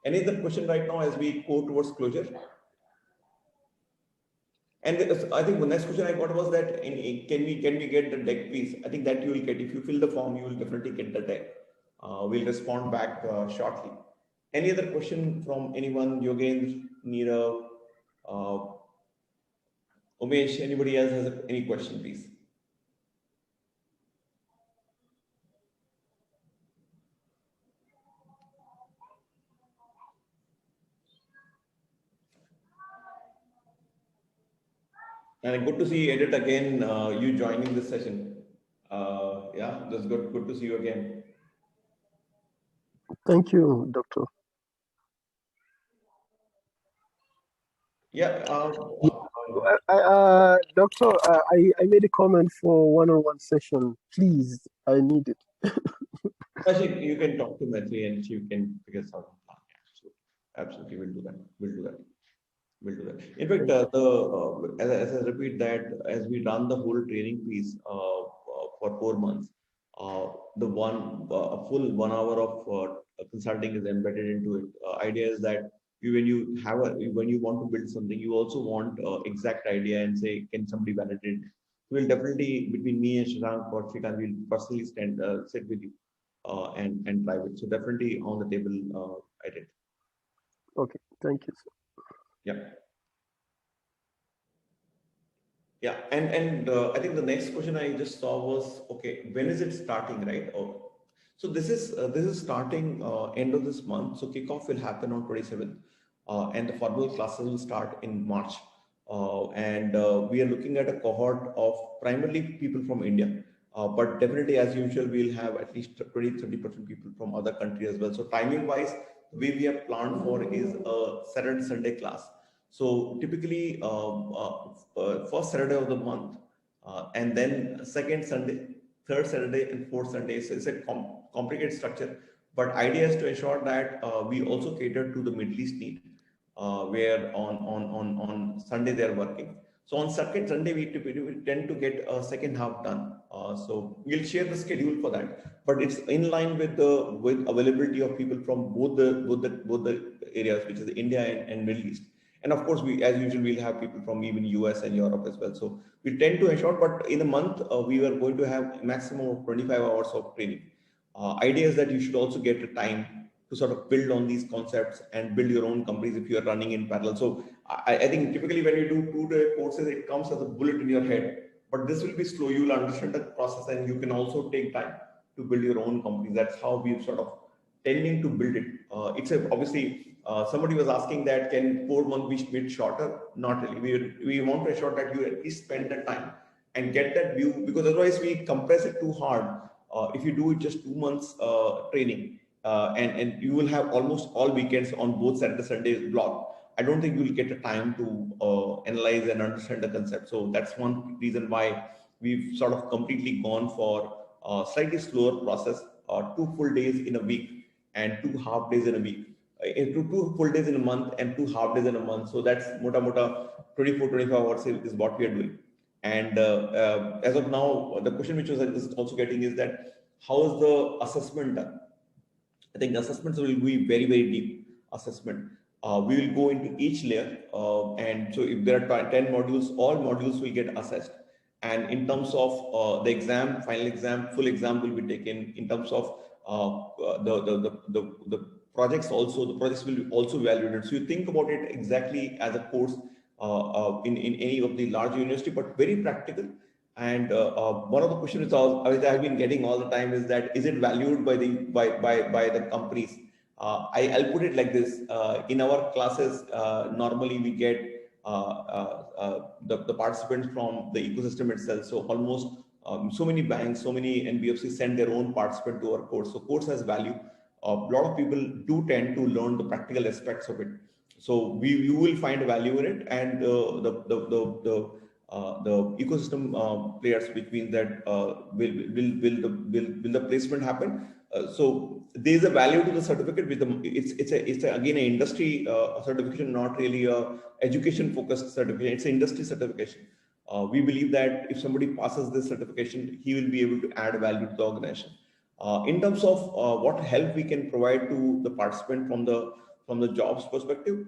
Any other question right now as we go towards closure? And I think the next question I got was that can we get the deck, please? I think that you will get if you fill the form, you will definitely get the deck. We'll respond back shortly. Any other question from anyone? Yogendra, Neerav, Umesh, anybody else has any question, please? And good to see Edit again, you joining this session. Yeah, that's good. Good to see you again. Thank you, Doctor. Yeah. Doctor, I made a comment for one-on-one session. Please, I need it. Actually, you can talk to Metri and she can figure out. So absolutely, we'll do that. We'll do that. In fact, as I repeat that, as we run the whole training piece for 4 months, the a full 1 hour of consulting is embedded into it. Idea is that when you want to build something, you also want exact idea and say, can somebody validate it? We'll definitely between me and Shashank or Shrikant, we'll personally sit with you and drive it. So definitely on the table, I did. Okay, thank you, sir. Yeah. Yeah, and I think the next question I just saw was, okay, when is it starting, right? Oh, so this is starting end of this month. So kickoff will happen on 27th, and the formal classes will start in March. And we are looking at a cohort of primarily people from India, but definitely as usual we'll have at least 20-30% people from other countries as well. So timing wise, the way we have planned for is a Saturday Sunday class. So typically, first Saturday of the month, and then second Sunday, third Saturday, and fourth Sunday. So it's a complicated structure. But idea is to ensure that we also cater to the Middle East need, where on Sunday they are working. So on second Sunday, we tend to get a second half done. So we'll share the schedule for that, but it's in line with availability of people from both the areas, which is India and Middle East. And of course, we, as usual, we'll have people from even US and Europe as well. So we tend to ensure, but in a month, we are going to have a maximum of 25 hours of training. Idea is that you should also get the time to sort of build on these concepts and build your own companies if you are running in parallel. So I think typically when you do 2-day courses, it comes as a bullet in your head, but this will be slow. You will understand the process and you can also take time to build your own companies. That's how we've sort of tending to build it. It's obviously, somebody was asking that can 4 months be made shorter? Not really. We want to ensure that you at least spend the time and get that view, because otherwise we compress it too hard. If you do it just 2 months training, and you will have almost all weekends on both Saturday Sunday block, I don't think you will get the time to analyze and understand the concept. So that's one reason why we've sort of completely gone for a slightly slower process, 2 full days in a week and 2 half days in a week. Into 2 full days in a month and 2 half days in a month. So that's mota 24-25 hours is what we are doing. And as of now, the question which was also getting is that how is the assessment done? I think assessments will be very, very deep assessment. We will go into each layer. And so if there are 10 modules, all modules will get assessed. And in terms of the exam, final exam, full exam will be taken. In terms of the projects also, the projects will be also evaluated. So you think about it exactly as a course in any of the large university, but very practical. And one of the questions I've been getting all the time is that, is it valued by the companies? I'll put it like this. In our classes, normally we get the participants from the ecosystem itself. So almost so many banks, so many NBFCs send their own participant to our course. So course has value. A lot of people do tend to learn the practical aspects of it. So you will find value in it, and the ecosystem players, which means that will the placement happen? So there is a value to the certificate. With it's again an industry certification, not really a education focused certification. It's an industry certification. We believe that if somebody passes this certification, he will be able to add value to the organization. In terms of what help we can provide to the participant from the jobs perspective,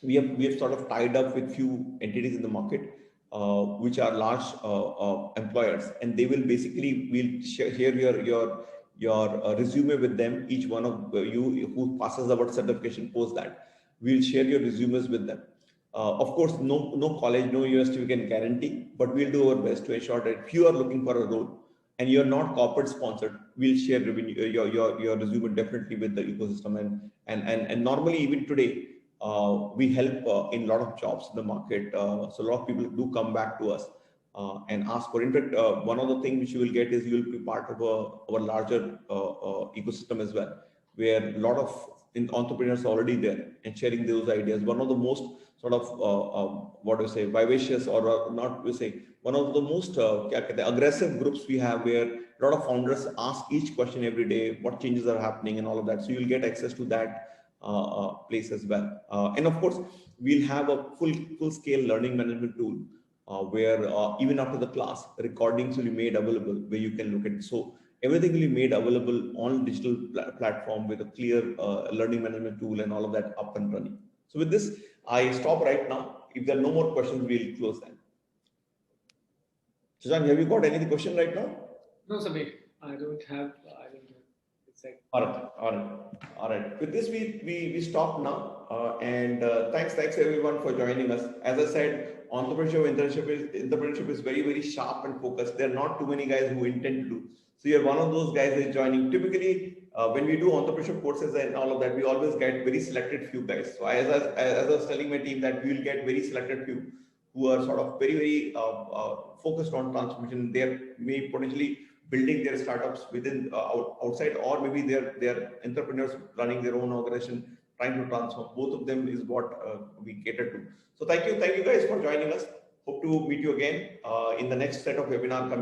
we have sort of tied up with few entities in the market, which are large employers, and they will basically share your resume with them. Each one of you who passes our certification post that, we'll share your resumes with them. Of course, no college, no university we can guarantee, but we'll do our best to ensure that if you are looking for a role and you're not corporate sponsored, we'll share your resume definitely with the ecosystem. And normally, even today, we help in a lot of jobs in the market. So a lot of people do come back to us and ask for. In fact, one of the things which you will get is you will be part of our larger ecosystem as well, where a lot of entrepreneurs are already there and sharing those ideas. One of the most sort of what do you say, vivacious, or not we say, one of the most aggressive groups we have, where a lot of founders ask each question every day, what changes are happening and all of that. So you'll get access to that place as well. And of course, we'll have a full scale learning management tool where even after the class, recordings will be made available where you can look at it. So everything will be made available on digital platform with a clear learning management tool and all of that up and running. So with this, I stop right now. If there are no more questions, we'll close that. Shashank, have you got any question right now? No, Samir, I don't have. All right. With this, we stop now. And thanks everyone for joining us. As I said, entrepreneurship is very, very sharp and focused. There are not too many guys who intend to do. So you're one of those guys that is joining. Typically, when we do entrepreneurship courses and all of that, we always get very selected few guys. So as I was telling my team that we will get very selected few who are sort of very, very focused on transformation. They may potentially building their startups within outside, or maybe they're entrepreneurs running their own organization, trying to transform. Both of them is what we cater to. So thank you guys for joining us. Hope to meet you again in the next set of webinar coming.